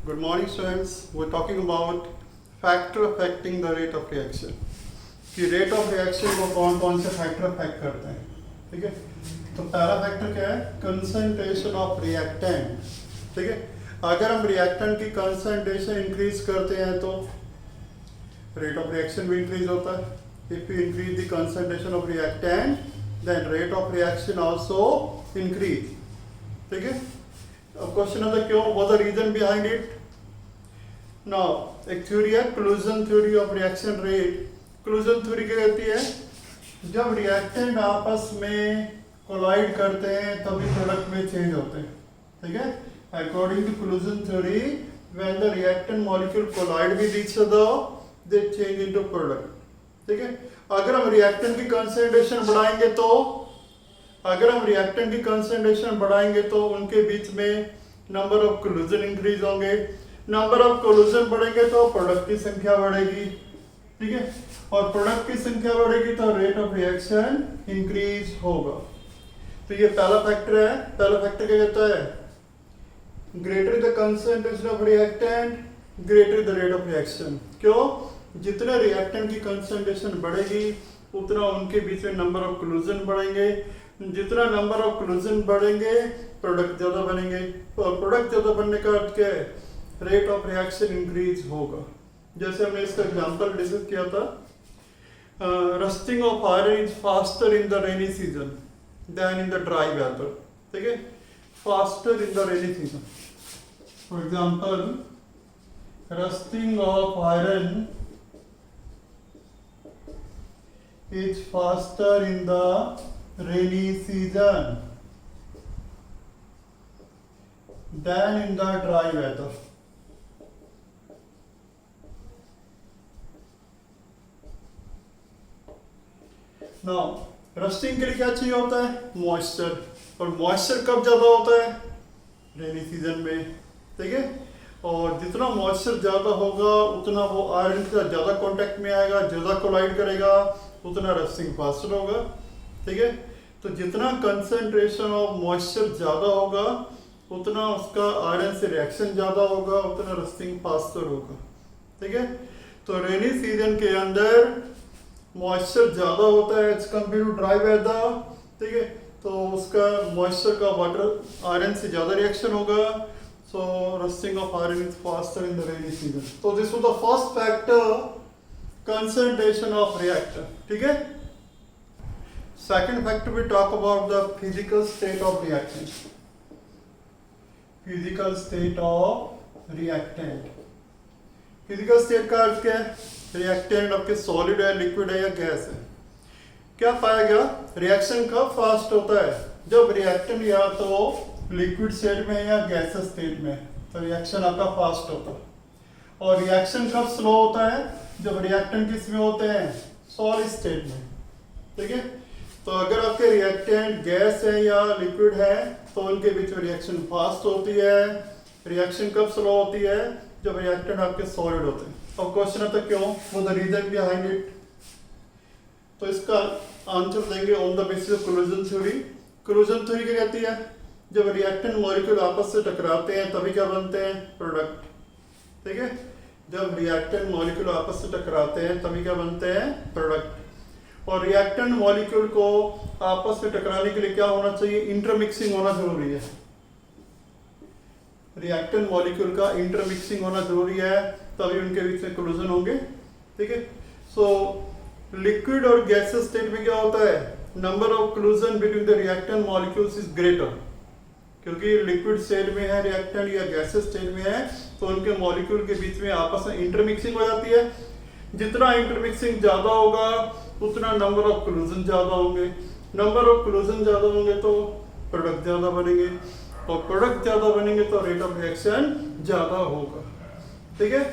Good morning students. We're talking about factor affecting the rate of reaction. कि rate of reaction को कौन कौन से फैक्टर अफेक्ट करते हैं. ठीक है, तो पहला फैक्टर क्या है? Concentration of reactant. ठीक है, अगर हम रिएक्टेंट की कंसंट्रेशन इंक्रीज करते हैं तो रेट ऑफ रिएक्शन भी इंक्रीज होता है. If you increase the concentration of reactant then rate of reaction also increase. ठीक है, अब क्वेश्चन आता है क्यों, what the reason behind it. Now एक थ्योरी है collision theory of reaction rate. Collision theory क्या कहती है? जब रिएक्टेंट आपस में कोलाइड करते हैं तभी प्रोडक्ट में चेंज होते हैं. ठीक है, according to collision theory when the reactant molecule collide with each other they change into product. ठीक है, अगर हम रिएक्टेंट की कंसंट्रेशन बढ़ाएंगे तो उनके बीच में नंबर ऑफ कोलिजन इंक्रीज होंगे. नंबर ऑफ कोलिजन बढ़ेंगे तो प्रोडक्ट की संख्या बढ़ेगी. ठीक है, और प्रोडक्ट की संख्या बढ़ेगी तो रेट ऑफ रिएक्शन इंक्रीज होगा. तो ये पहला फैक्टर है. पहला फैक्टर क्या कहता है? Greater the concentration of reactant greater the rate of reaction. क्यों? जितना रिएक्टेंट की कंसंट्रेशन बढ़ेगी उतना उनके बीच में नंबर ऑफ कोलिजन बढ़ेंगे. जितना नंबर ऑफ कोलिजन बढ़ेंगे प्रोडक्ट ज्यादा बनेंगे, और प्रोडक्ट ज्यादा बनने का अर्थ क्या है? रेट ऑफ रिएक्शन इंक्रीज होगा. जैसे हमने इसका एग्जांपल डिस्कस किया था, rusting of iron is faster in the rainy season than in the dry weather. ठीक है, faster in the rainy season. For example, rusting of iron is faster in the rainy season than in the dry weather. Now rusting के लिए क्या चाहिए होता है? Moisture. और moisture कब ज्यादा होता है? रेनी सीजन में. ठीक है, और जितना मॉइस्चर ज्यादा होगा उतना वो आयरन के साथ ज्यादा कांटेक्ट में आएगा, ज्यादा कोलाइड करेगा, उतना रस्टिंग फास्टर होगा. ठीक है, तो जितना कंसंट्रेशन ऑफ मॉइस्चर ज्यादा होगा उतना उसका आयरन से रिएक्शन ज्यादा होगा, उतना रस्टिंग फास्टर होगा. ठीक है, तो रेनी सीजन के अंदर मॉइस्चर ज्यादा होता है as compare to dry weather. ठीक है, तो उसका मॉइस्चर का वाटर आयरन से ज्यादा रिएक्शन होगा. So rusting of iron is faster in the rainy season. तो this was the first factor, concentration of reactor. ठीक है, second factor we talk about the physical state of reactant. Physical state of reactant. Physical state का अर्थ क्या है? Reactant आपके solid है, liquid है या गैस है. क्या पाया गया? रिएक्शन कब फास्ट होता है? जब रिएक्टेंट या तो लिक्विड स्टेट में या गैसेस स्टेट में, तो रिएक्शन आपका फास्ट होता है. और रिएक्शन कब स्लो होता है? जब रिएक्टेंट किस में होते हैं? सॉलिड स्टेट में. ठीक है, तो अगर आपके रिएक्टेंट गैस है या लिक्विड है तो उनके बीच में रिएक्शन फास्ट होती है. रिएक्शन कब स्लो होती है? जब रिएक्टेंट आपके सॉलिड होते हैं. अब क्वेश्चन आता है क्यों, वो द रीजन बिहाइंड इट. तो इसका आंसर देंगे on the basis of क्लूजन theory. क्लूजन theory क्या कहती है? जब रिएक्टेंट मॉलिक्यूल आपस से टकराते हैं तभी क्या बनते हैं? प्रोडक्ट. ठीक है, जब रिएक्टेंट मॉलिक्यूल आपस से टकराते हैं तभी क्या बनते हैं? प्रोडक्ट. और रिएक्टेंट मॉलिक्यूल को आपस में टकराने के लिए क्या होना चाहिए? इंटरमिक्सिंग होना जरूरी है. रिएक्टेंट मॉलिक्यूल का इंटरमिक्सिंग होना जरूरी है, तभी उनके बीच में कोलिजन होंगे. ठीक है, सो लिक्विड और गैसेस स्टेट में क्या होता है? Number of collision between the reactant molecules is greater. क्योंकि लिक्विड स्टेट में है रिएक्टेंट या गैसेस स्टेट में है तो उनके मॉलिक्यूल के बीच में आपस में इंटरमिक्सिंग हो जाती है. जितना इंटरमिक्सिंग ज्यादा होगा उतना नंबर ऑफ कोलिजन ज्यादा होंगे. नंबर ऑफ कोलिजन ज्यादा होंगे तो प्रोडक्ट ज्यादा बनेंगे, और प्रोडक्ट ज्यादा बनेंगे तो रेट ऑफ रिएक्शन ज्यादा होगा. ठीक है,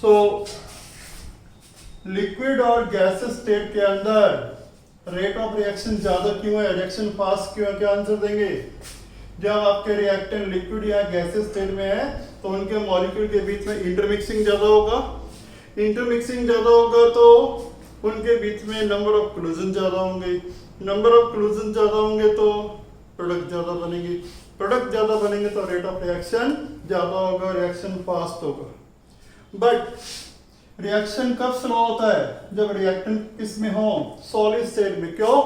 सो लिक्विड और गैसेस स्टेट के अंदर रेट ऑफ रिएक्शन ज्यादा क्यों है? रिएक्शन फास्ट क्यों है? क्या आंसर देंगे? जब आपके रिएक्टेंट लिक्विड या गैसेस स्टेट में है तो उनके मॉलिक्यूल के बीच में इंटरमिक्सिंग ज्यादा होगा. इंटरमिक्सिंग ज्यादा होगा तो उनके बीच में नंबर ऑफ कोलिजन ज्यादा होंगे. नंबर ऑफ कोलिजन ज्यादा होंगे तो प्रोडक्ट ज्यादा बनेंगे. प्रोडक्ट ज्यादा बनेंगे तो रेट ऑफ रिएक्शन ज़्यादा होगा, रिएक्शन फास्ट होगा। बट रिएक्शन कब स्लो होता है? जब रिएक्टेंट किसमें हो? सॉलिड स्टेट में। क्यों?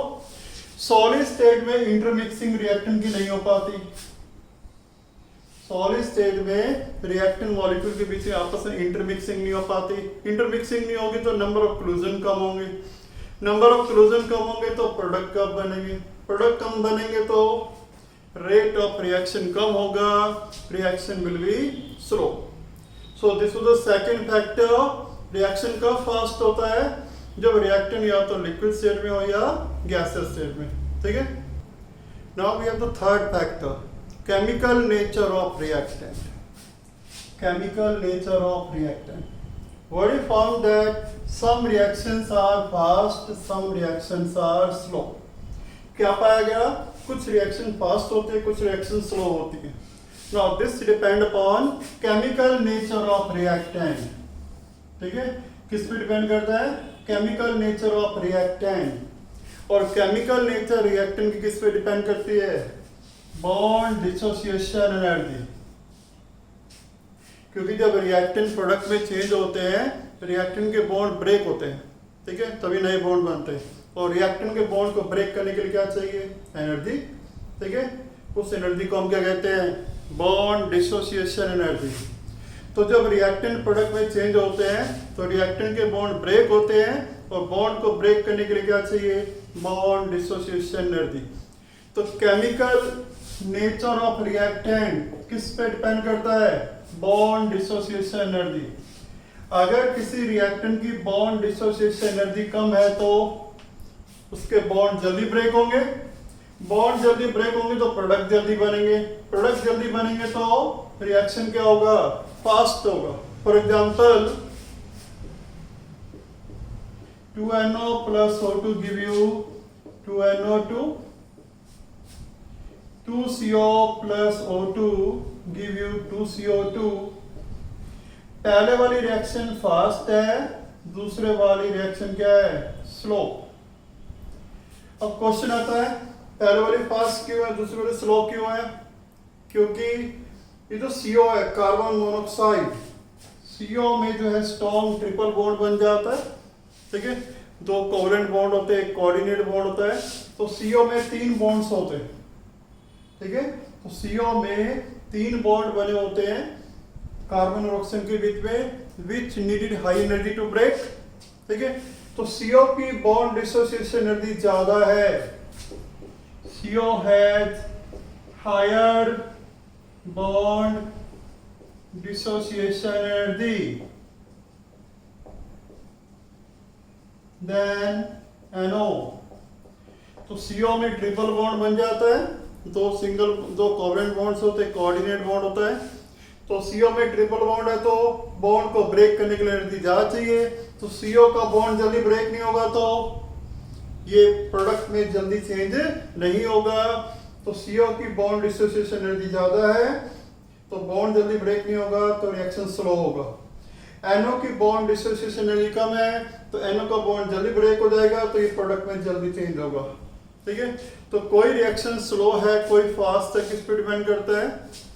सॉलिड स्टेट में इंटरमिक्सिंग रिएक्टेंट की नहीं हो पाती। सॉलिड स्टेट में रिएक्टेंट मॉलिक्यूल के बीच में आपस में इंटरमिक्सिंग नहीं हो पाती। इंटरमिक्सिंग नहीं होगी तो नंबर ऑफ क्लूजन कम होंगे। नंबर ऑफ क्लूजन कम होंगे तो प्रोडक्ट कब बनेंगे? प्रोडक्ट कम बनेंगे तो रेट ऑफ रिएक्शन कम होगा, reaction will be slow. So this was the second factor. Reaction कब फास्ट होता है? जब रिएक्टेंट या तो लिक्विड स्टेट में हो या गैसियस स्टेट में। ठीक है। Now we have the third factor, chemical nature of reactant. Chemical nature of reactant. What we found that some reactions are fast, some reactions are slow. क्या पाया गया? कुछ रिएक्शन फास्ट होते हैं, कुछ रिएक्शन स्लो होती है। Now this depend upon chemical nature of reactant. ठीक है, किस पे डिपेंड करता है? Chemical nature of reactant. और केमिकल नेचर रिएक्टेंट की किस पे डिपेंड करती है? Bond dissociation energy. क्योंकि जब रिएक्टेंट प्रोडक्ट में चेंज होते हैं, रिएक्टेंट के बॉन्ड ब्रेक होते हैं, ठीक है, तभी नए बॉन्ड बनते हैं। और रिएक्टेंट के बॉन्ड को ब्रेक करने के लिए क्या चाहिए? एनर्जी। ठीक है, उस एनर्जी को हम क्या कहते हैं? Bond dissociation energy. तो जब रिएक्टेंट प्रोडक्ट में चेंज होते हैं तो रिएक्टेंट के बॉन्ड ब्रेक होते हैं, और बॉन्ड को ब्रेक करने के लिए क्या चाहिए? Bond dissociation energy. तो केमिकल नेचर ऑफ रिएक्टेंट किस पे डिपेंड करता है? Bond dissociation energy. अगर किसी रिएक्टेंट की बॉन्ड डिसोसिएशन एनर्जी कम है तो उसके बॉन्ड जल्दी ब्रेक होंगे। बॉन्ड जल्दी ब्रेक होंगे तो प्रोडक्ट जल्दी बनेंगे। प्रोडक्ट जल्दी बनेंगे तो रिएक्शन क्या होगा? फास्ट होगा। For example 2NO plus O2 give you 2NO2, 2CO plus O2 give you 2CO2। पहले वाली रिएक्शन फास्ट है, दूसरे वाली रिएक्शन क्या है? स्लो। अब क्वेश्चन आता है, पहले वाली फास्ट क्यों है, दूसरी वाली स्लो क्यों है? क्योंकि ये जो CO है, कार्बन मोनोऑक्साइड, CO में जो है स्ट्रॉन्ग ट्रिपल बॉन्ड बन जाता है। ठीक है, दो कोवेलेंट बॉन्ड होते हैं, एक कोऑर्डिनेट बॉन्ड होता है। तो CO में 3 बॉन्ड्स होते हैं। ठीक है, तो CO में 3 बॉन्ड बने होते हैं कार्बन और ऑक्सीजन के बीच में, which needed high energy to break. ठीक है, तो CO की बॉन्ड डिसोसिएशन एनर्जी ज्यादा है। CO has higher bond dissociation energy than NO। तो CO में ट्रिपल बॉन्ड बन जाता है, दो कोवेलेंट बॉन्ड्स होते हैं, कोऑर्डिनेट बॉन्ड होता है। तो CO में ट्रिपल बॉन्ड है तो बॉन्ड को ब्रेक करने के लिए एनर्जी ज्यादा चाहिए। तो CO का बॉन्ड जल्दी ब्रेक नहीं होगा तो ये प्रोडक्ट में जल्दी चेंज नहीं होगा। तो CO की बॉन्ड डिसोसिएशन एनर्जी ज्यादा है तो बॉन्ड जल्दी ब्रेक नहीं होगा, तो रिएक्शन स्लो होगा। NO की बॉन्ड डिसोसिएशन एनर्जी कम है तो NO का बॉन्ड जल्दी ब्रेक हो जाएगा, तो ये प्रोडक्ट में जल्दी चेंज होगा। ठीक है, तो कोई रिएक्शन स्लो है, कोई फास्ट है, किस पे डिपेंड करता है?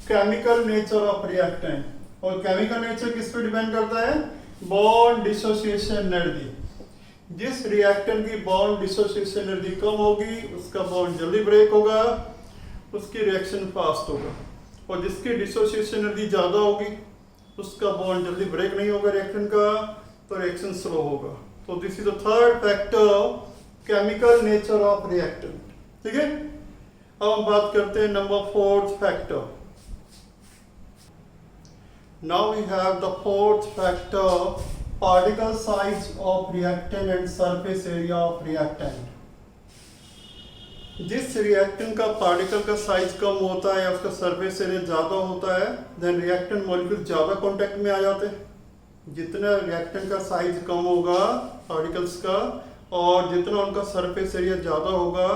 Chemical nature of reactant. और केमिकल नेचर किस पे डिपेंड करता है? Bond dissociation energy. जिस रिएक्टेंट की बॉन्ड डिसोसिएशन एनर्जी कम होगी उसका बॉन्ड जल्दी ब्रेक होगा, उसकी रिएक्शन फास्ट होगा। और जिसकी डिसोसिएशन एनर्जी ज्यादा होगी उसका बॉन्ड जल्दी ब्रेक नहीं होगा रिएक्टेंट का, तो रिएक्शन स्लो होगा। तो this is the third factor, chemical nature of reactant. ठीक है, अब हम बात करते हैं number 4th factor. Now we have the 4th factor, particle size of reactant and surface area of reactant. जिस रिएक्टेंट का पार्टिकल का साइज कम होता है या उसका सरफेस एरिया ज्यादा होता है, देन रिएक्टेंट मॉलिक्यूल ज्यादा कांटेक्ट में आ जाते हैं। जितना रिएक्टेंट का साइज कम होगा पार्टिकल्स का और जितना उनका सरफेस एरिया ज्यादा होगा,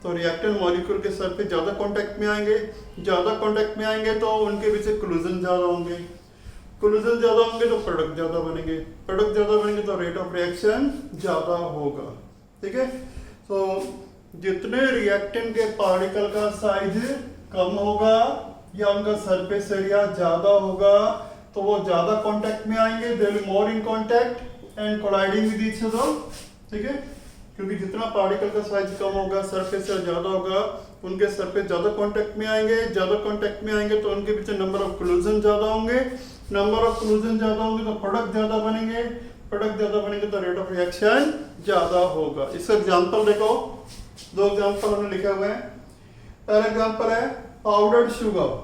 तो रिएक्टेंट मॉलिक्यूल के सरफेस ज्यादा कांटेक्ट में आएंगे। ज्यादा कांटेक्ट में आएंगे तो उनके बीच कोलिजन ज्यादा होंगे। कोलिजन ज्यादा होंगे तो प्रोडक्ट ज्यादा बनेंगे। प्रोडक्ट ज्यादा बनेंगे तो रेट ऑफ रिएक्शन ज्यादा होगा। ठीक है, तो जितने रिएक्टेंट के पार्टिकल का साइज कम होगा या उनका सरफेस एरिया ज्यादा होगा तो वो ज्यादा कांटेक्ट में आएंगे, they will more in contact and colliding with each other, ठीक है। क्योंकि जितना पार्टिकल का साइज कम होगा, सरफेस एरिया ज्यादा होगा, उनके सरफेस ज्यादा कांटेक्ट में आएंगे, ज्यादा कांटेक्ट में आएंगे तो उनके पीछे नंबर ऑफ कोलिजन ज्यादा होंगे, नंबर ऑफ कोलिजन ज्यादा होंगे तो प्रोडक्ट ज्यादा बनेंगे, प्रोडक्ट ज्यादा बनेंगे तो रेट ऑफ रिएक्शन ज्यादा होगा। इसका एग्जांपल देखो, दो एग्जांपल हमने लिखे हुए हैं। पहला एग्जांपल है powdered sugar.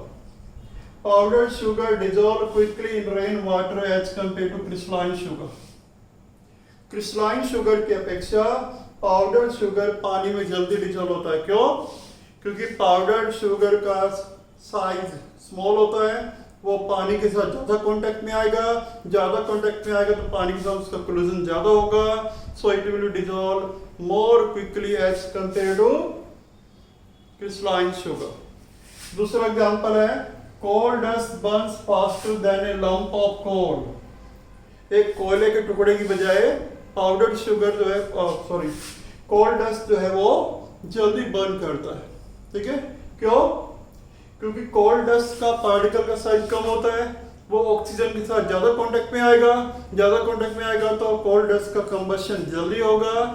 Powdered sugar dissolve quickly in rain water as compare to crystalline sugar. Crystalline sugar की अपेक्षा पाउडर्ड शुगर पानी में जल्दी डिसॉल्व होता है। क्यों? क्योंकि पाउडर्ड शुगर का साइज स्मॉल होता है, वो पानी के साथ ज्यादा कांटेक्ट में आएगा, ज्यादा कांटेक्ट में आएगा तो पानी के साथ उसका कोलिजन ज्यादा होगा, so it will dissolve more quickly as compare to crystalline sugar. दूसरा एग्जांपल है coal dust burns faster than a lump of coal. एक कोयले के टुकड़े की बजाय पाउडर्ड शुगर जो है, सॉरी, कोल डस्ट जो है वो जल्दी बर्न करता है, ठीक है। क्यों? क्योंकि कोल डस्ट का पार्टिकल का साइज कम होता है, वो ऑक्सीजन के साथ ज्यादा कांटेक्ट में आएगा, ज्यादा कांटेक्ट में आएगा तो कोल डस्ट का कंबशन जल्दी होगा,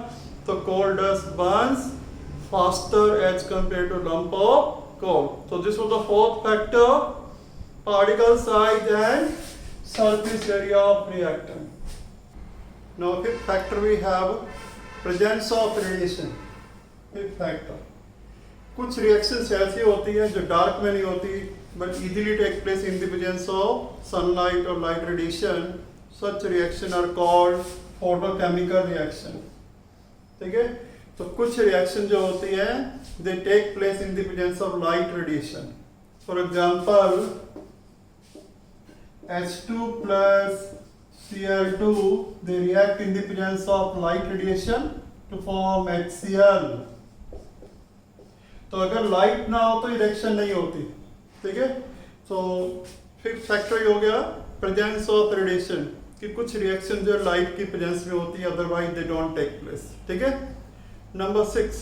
तो coal dust burns faster as compare to lump of coal. So this was the fourth factor, particle size and surface area of reactant. Now fifth factor we have presence of radiation. Fifth factor. कुछ reactions ऐसी होती हैं जो dark में नहीं होती but easily take place in the presence of sunlight or light radiation. Such reaction are called photochemical reaction. ठीक है? तो कुछ रिएक्शन जो होती है they take place in the presence of light radiation. For example H2 plus Cl2 they react in the presence of light radiation to form HCl। तो अगर light ना हो तो रिएक्शन नहीं होती, ठीक है। तो फिफ्थ फैक्टर हो गया प्रेजेंस ऑफ रेडिएशन, कि कुछ रिएक्शन जो लाइट की प्रेजेंस में होती है, otherwise they don't take place, ठीक है। Number 6.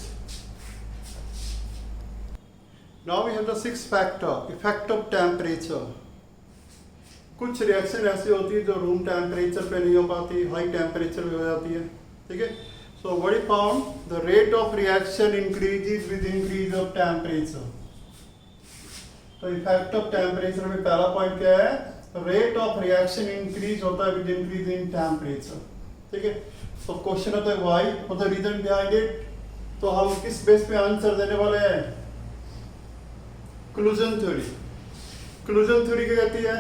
Now we have the sixth factor, effect of temperature. कुछ रिएक्शन ऐसी होती है जो रूम टेम्परेचर पे नहीं हो पाती, हाई टेम्परेचर में हो जाती है, ठीक है। So what is found, the rate of reaction increases with increase of temperature. तो इफेक्ट ऑफ टेम्परेचर में पहला पॉइंट क्या है, रेट ऑफ रिएक्शन इंक्रीज होता है विद इंक्रीज इन टेम्परेचर, ठीक है। तो क्वेश्चन होता है why, what the reason behind it. तो हम किस बेस पे आंसर देने वाले हैं, क्लूजन थ्योरी। क्लूजन थ्योरी क्या कहती है,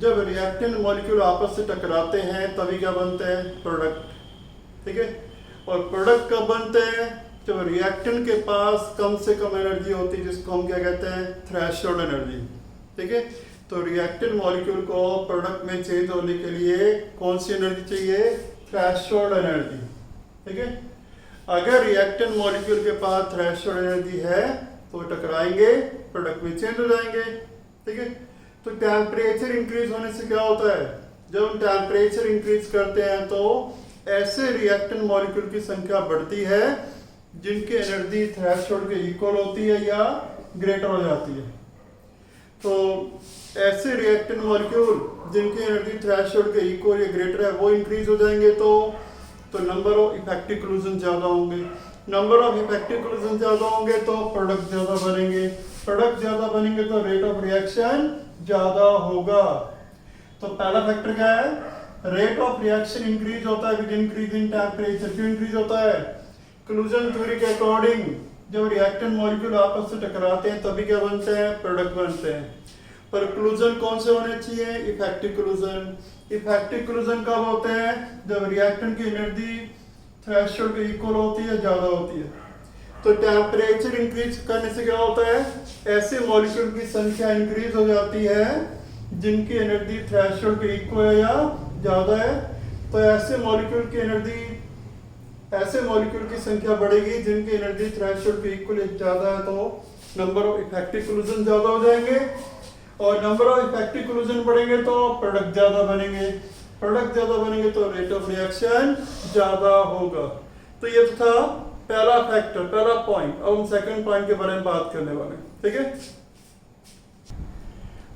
जब रिएक्टेंट मॉलिक्यूल आपस से टकराते हैं तभी क्या बनते हैं, प्रोडक्ट, ठीक है। और प्रोडक्ट कब बनते हैं, जब रिएक्टेंट के पास कम से कम एनर्जी होती है, जिसको हम क्या कहते हैं, थ्रेशोल्ड एनर्जी, ठीक है। तो रिएक्टेंट मॉलिक्यूल को प्रोडक्ट में चेंज होने के लिए कौन सी एनर्जी चाहिए, थ्रेशोल्ड एनर्जी, ठीक है। अगर रिएक्टेंट मॉलिक्यूल के पास थ्रेशोल्ड एनर्जी है तो टकराएंगे, प्रोडक्ट में चेंज हो जाएंगे, ठीक है। तो टेम्परेचर इंक्रीज होने से क्या होता है, जब हम टेम्परेचर इंक्रीज करते हैं तो ऐसे रिएक्टेंट मॉलिक्यूल की संख्या बढ़ती है जिनकी एनर्जी थ्रेशोल्ड के इक्वल होती है या ग्रेटर हो जाती है। तो ऐसे रिएक्टेंट मॉलिक्यूल जिनकी एनर्जी थ्रेशोल्ड के इक्वल या ग्रेटर है वो इंक्रीज हो जाएंगे, तो नंबर ऑफ इफेक्टिव कोलिजन ज्यादा होंगे, नंबर ऑफ इफेक्टिव कोलिजन ज्यादा होंगे तो प्रोडक्ट ज्यादा बनेंगे, प्रोडक्ट ज्यादा बनेंगे तो रेट ऑफ रिएक्शन ज्यादा होगा। तो पहला फैक्टर क्या है, रेट ऑफ रिएक्शन इंक्रीज होता है विद इंक्रीज इन टेम्परेचर। क्यों इंक्रीज होता है, क्लूजन थ्योरी के अकॉर्डिंग जब रिएक्टेंट मॉलिक्यूल आपस से टकराते हैं तभी क्या बनते हैं, प्रोडक्ट बनते हैं। पर क्लूजन कौन से होने चाहिए, इफेक्टिव क्लूजन। इफेक्टिव क्लूजन कब होते हैं, जब रिएक्टेंट की एनर्जी थ्रेशोल्ड के इक्वल होती है, ज्यादा होती है। तो टेम्परेचर इंक्रीज करने से क्या होता है, ऐसे मॉलिक्यूल की संख्या इंक्रीज हो जाती है जिनकी एनर्जी थ्रेशोल्ड के इक्वल है या ज्यादा है। तो ऐसे मॉलिक्यूल की संख्या बढ़ेगी जिनकी एनर्जी थ्रेशोल्ड के इक्वल या ज्यादा है, तो नंबर ऑफ इफेक्टिव कोलिजन ज्यादा हो जाएंगे, और नंबर ऑफ इफेक्टिव कोलिजन बढ़ेंगे तो प्रोडक्ट ज्यादा बनेंगे, प्रोडक्ट ज्यादा बनेंगे तो रेट ऑफ रिएक्शन ज्यादा होगा। तो ये था पहला फैक्टर, पहला पॉइंट। अब हम सेकंड पॉइंट के बारे में बात करने वाले हैं, ठीक है।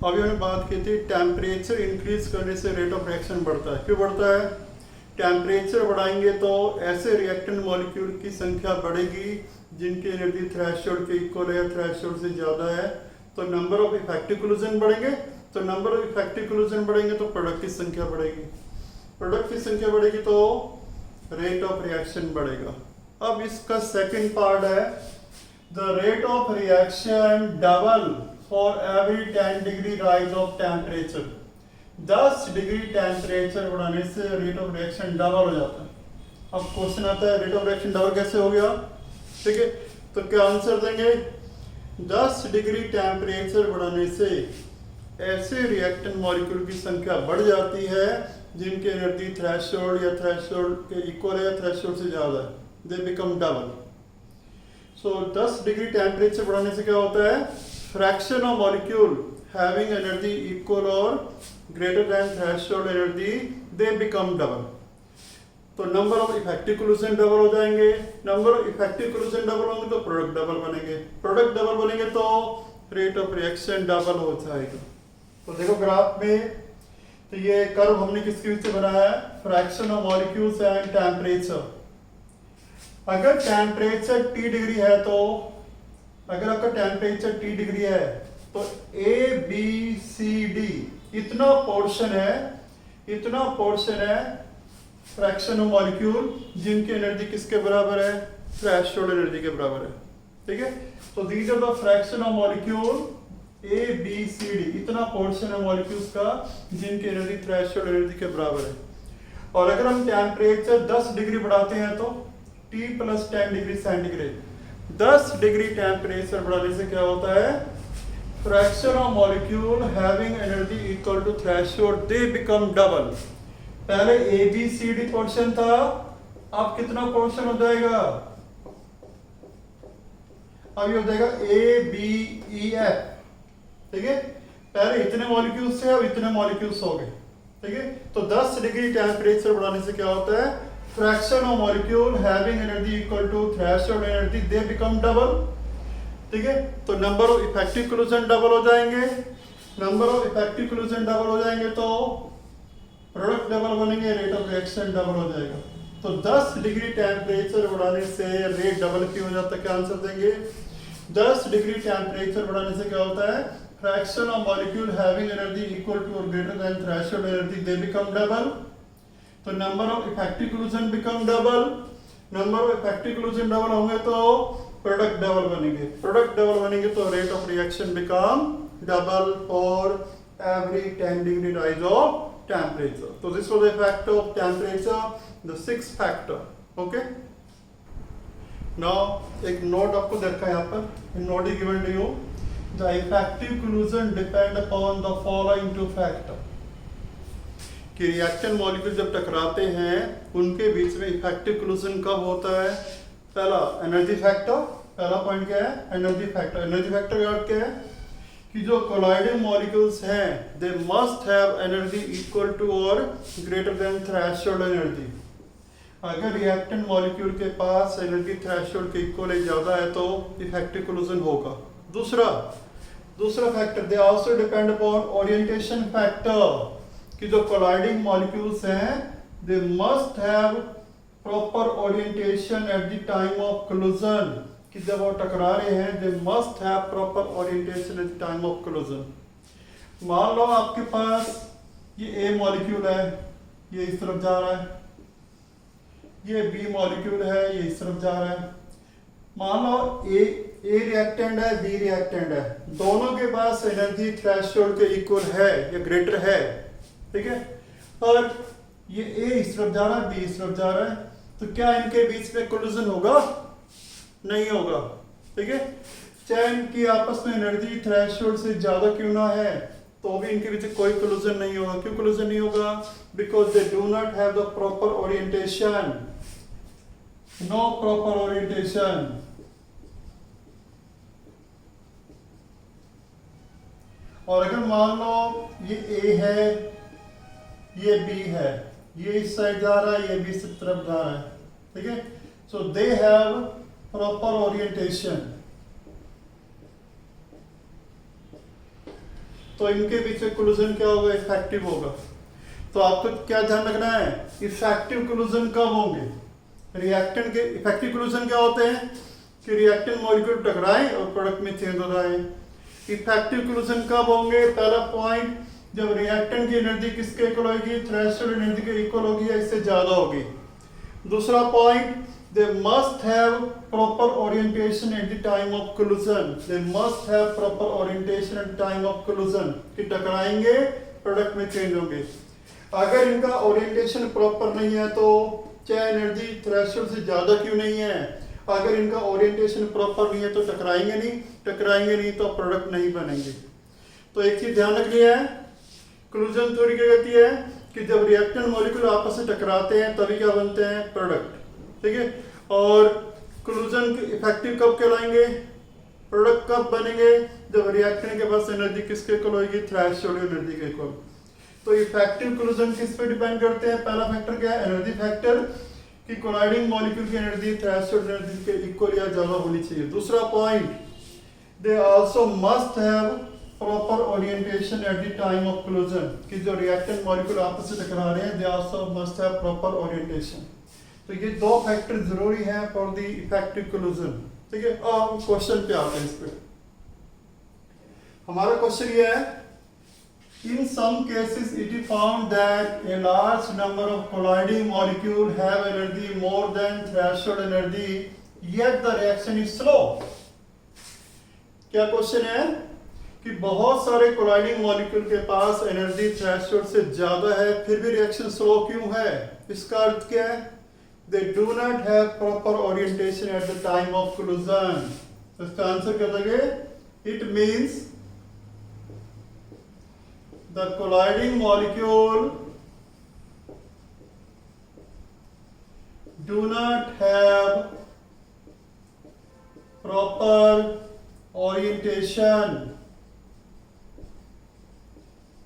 अभी हमने बात की थी टेम्परेचर इंक्रीज करने से रेट ऑफ रिएक्शन बढ़ता है। क्यों बढ़ता है? टेम्परेचर बढ़ाएंगे तो ऐसे रिएक्टेंट मॉलिक्यूल की संख्या बढ़ेगी जिनकी एनर्जी थ्रेशोल्ड के इक्वल है या थ्रेशोल्ड से ज़्यादा है, तो नंबर ऑफ इफेक्टिव कोलिजन बढ़ेंगे। तो नंबर ऑफ इफेक्टिव कोलिजन बढ़ेंगे तो प्रोडक्ट की संख्या बढ़ेगी, प्रोडक्ट की संख्या बढ़ेगी तो रेट ऑफ रिएक्शन बढ़ेगा। अब इसका सेकंड पार्ट है the rate of reaction double for every 10 degree rise of temperature. 10 degree temperature बढ़ाने से रेट ऑफ रिएक्शन डबल हो जाता है। अब क्वेश्चन आता है रेट ऑफ रिएक्शन डबल कैसे हो गया? ठीक है, तो क्या आंसर देंगे? 10 डिग्री टेम्परेचर बढ़ाने से ऐसे रिएक्टेंट मॉलिक्यूल की संख्या बढ़ जाती है जिनकी एनर्जी थ्रेशोल्ड या थ्रेशोल्ड के इक्वल है या थ्रेशोल्ड से ज्यादा है, they become double. So 10 degree temperature बढ़ाने से क्या होता है? Fraction of molecule having energy equal और greater than threshold energy they become double. तो number of effective collision double हो जाएंगे, number of effective collision double होंगे तो प्रोडक्ट डबल बनेंगे, प्रोडक्ट डबल बनेंगे तो रेट ऑफ रिएक्शन डबल हो जाएगा। तो देखो ग्राफ में, तो ये कर्व हमने किसके बीच से बनाया है? Fraction of molecules and temperature. अगर टेम्परेचर T डिग्री है तो अगर आपका टेम्परेचर T डिग्री है तो A B C D इतना पोर्शन है फ्रैक्शन ऑफ मॉलिक्यूल जिनकी एनर्जी किसके बराबर है? थ्रेशोल्ड एनर्जी के बराबर है। ठीक है, तो these are the fraction of molecule A B C D, इतना पोर्शन है मॉलिक्यूल्स का जिनकी एनर्जी थ्रेशोल्ड एनर्जी के बराबर है। और अगर हम टेम्परेचर 10 डिग्री बढ़ाते हैं तो T plus 10 degree centigrade, 10 degree temperature बढ़ाने से क्या होता है? Fraction of molecule having energy equal to threshold they become double. पहले A B C D portion था, अब कितना पोर्शन हो जाएगा? अब ये हो जाएगा A B E F। ठीक है, पहले इतने मॉलिक्यूल्स थे, अब इतने मॉलिक्यूल्स हो गए। ठीक है, तो 10 डिग्री टेम्परेचर बढ़ाने से क्या होता है? Fraction of molecule having energy equal to threshold energy they become double. ठीक है, तो number of effective collision double हो जाएंगे, number of effective collision double हो जाएंगे तो प्रोडक्ट डबल बनेंगे, रेट ऑफ रिएक्शन डबल हो जाएगा। तो 10 डिग्री टेम्परेचर बढ़ाने से रेट डबल क्यों हो जाता है? क्या आंसर देंगे? 10 डिग्री टेम्परेचर बढ़ाने से क्या होता है? Fraction of molecule having energy equal to और greater than threshold energy they become double. तो number of effective collision become double, number of effective collision double होंगे तो प्रोडक्ट डबल बनेंगे, प्रोडक्ट डबल बनेंगे तो rate of reaction become double for every 10 degree rise of temperature. तो this was the effect of temperature, the 6th factor. Okay, now एक note आपको देखा है यहाँ पर, note is given to you the effective collision depend upon the following 2 factor. कि reactant molecule जब टकराते हैं उनके बीच में इफेक्टिव कोलिजन कब होता है? पहला एनर्जी फैक्टर, पहला पॉइंट क्या है? Energy factor. एनर्जी फैक्टर का अर्थ क्या है? कि जो कोलाइडिंग मॉलिक्यूल्स हैं they must have energy equal to और ग्रेटर देन थ्रेशोल्ड एनर्जी। अगर रिएक्टेंट मॉलिक्यूल के पास एनर्जी थ्रेशोल्ड के इक्वल या ज्यादा है तो इफेक्टिव कोलिजन होगा। दूसरा factor they also depend upon orientation factor, कि जो कोलाइडिंग मॉलिक्यूल्स हैं they must have proper orientation at the time of collision, कि जब वो टकरा रहे हैं they must have proper orientation at the time of collision. मान लो आपके पास ये A मॉलिक्यूल है, ये इस तरफ जा रहा है, ये B मॉलिक्यूल है, ये इस तरफ जा रहा है। मान लो A रिएक्टेंट है, B रिएक्टेंट है, दोनों के पास एनर्जी थ्रेशोल्ड के इक्वल है या ग्रेटर है। ठीक है, और ये A इस तरफ जा रहा है, B इस तरफ जा रहा है, तो क्या इनके बीच में कोलिजन होगा? नहीं होगा। ठीक है, चाहे इनकी आपस में एनर्जी थ्रेशोल्ड से ज्यादा क्यों ना है तो भी इनके बीच कोई कोलिजन नहीं होगा। क्यों कोलिजन नहीं होगा? Because they do not have the proper orientation, no proper orientation. और अगर मान लो ये A है, ये B है, ये इस साइड जा रहा है, ये भी इस तरफ जा रहा है। ठीक है, सो दे हैव प्रॉपर ओरिएंटेशन। तो इनके बीच में कोलिजन क्या होगा, इफेक्टिव होगा। तो आपको क्या ध्यान रखना है, इफेक्टिव कोलिजन कब होंगे, रिएक्टेंट के इफेक्टिव कोलिजन क्या होते हैं कि रिएक्टेंट मॉलिक्यूल टकराएं और प्रोडक्ट में चेंज हो जाए। इफेक्टिव कोलिजन कब होंगे, पहला पॉइंट जब रिएक्टेंट की एनर्जी किसके इक्वल होगी, थ्रेशोल्ड एनर्जी के इक्वल होगी या इससे ज्यादा होगी। दूसरा point, they must have proper orientation at the time of collision, they must have proper orientation at time of collision कि टकराएंगे प्रोडक्ट में चेंज होंगे। अगर इनका ओरिएंटेशन प्रॉपर नहीं है तो चाहे एनर्जी थ्रेशोल्ड से ज्यादा क्यों नहीं है, अगर इनका ओरिएंटेशन प्रॉपर नहीं है तो टकराएंगे नहीं तो प्रोडक्ट नहीं बनेंगे। तो एक चीज ध्यान रखनी है, कोलिजन थ्योरी क्या कहती है कि जब रिएक्टेंट मॉलिक्यूल आपस में टकराते हैं तभी क्या बनते हैं, प्रोडक्ट। ठीक है, और कोलिजन इफेक्टिव कब कहलाएंगे, प्रोडक्ट कब बनेंगे, जब रिएक्टेंट के पास एनर्जी किसके इक्वल होगी, थ्रेशोल्ड एनर्जी के इक्वल। तो इफेक्टिव कोलिजन किस पे डिपेंड करते हैं, पहला फैक्टर क्या है, एनर्जी फैक्टर कि कोलाइडिंग मॉलिक्यूल की एनर्जी थ्रेशोल्ड एनर्जी के इक्वल या ज्यादा होनी चाहिए। दूसरा point, they also must have proper orientation at the time of collision कि जो रिएक्टेंट मॉलिक्यूल आपस में टकरा रहे हैं, they also must have proper orientation. तो ये दो फैक्टर जरूरी हैं फॉर द इफेक्टिव कोलिजन। ठीक है, अब क्वेश्चन पे आते हैं। इस पे हमारा क्वेश्चन ये है, in some cases it is found that a large number of colliding molecules have energy more than threshold energy yet the reaction is slow। क्या क्वेश्चन है कि बहुत सारे कोलाइडिंग मॉलिक्यूल के पास एनर्जी थ्रेशोल्ड से ज्यादा है फिर भी रिएक्शन स्लो क्यों है। इसका अर्थ क्या है, they do not have proper orientation at the time of collision। तो इसका आंसर क्या देंगे, it means the colliding molecule do not have proper orientation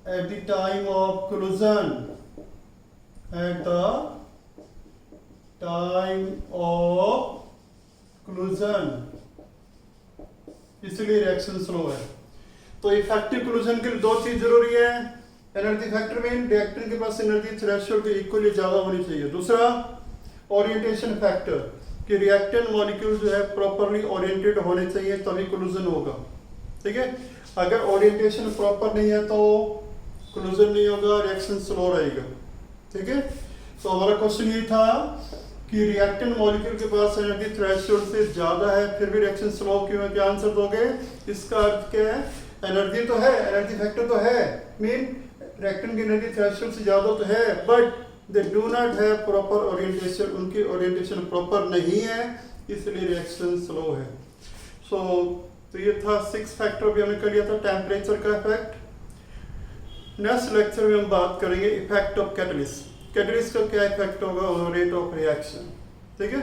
at the time of collision, at the time of collision, इसलिए reaction slow है। तो effective collision के लिए दो चीज जरूरी है, एनर्जी फैक्टर में रिएक्टेंट के पास एनर्जी थ्रेशोल्ड के इक्वली ज्यादा होनी चाहिए। दूसरा ओरिएंटेशन फैक्टर कि रिएक्टेंट मॉलिक्यूल जो है प्रॉपरली ओरिएंटेड होने चाहिए तभी कोलिजन होगा। ठीक है, अगर ओरिएंटेशन प्रॉपर नहीं है तो कोलिजन नहीं होगा, रिएक्शन स्लो रहेगा। ठीक है, तो हमारा क्वेश्चन ये था कि रिएक्टेंट मॉलिक्यूल के पास एनर्जी थ्रेशोल्ड से ज्यादा है फिर भी रिएक्शन स्लो क्यों है, क्या आंसर दोगे। इसका अर्थ क्या है, एनर्जी तो है, एनर्जी फैक्टर तो है, मीन रिएक्टेंट की एनर्जी थ्रेशोल्ड से ज्यादा तो है, but they do not have proper orientation, उनकी ओरिएंटेशन प्रॉपर नहीं है इसलिए रिएक्शन स्लो है। तो ये था 6 फैक्टर भी हमने कर लिया था टेम्परेचर का इफेक्ट। नेक्स्ट लेक्चर में हम बात करेंगे इफेक्ट ऑफ कैटलिस्ट, कैटलिस्ट का क्या इफेक्ट होगा और रेट ऑफ रिएक्शन। ठीक है।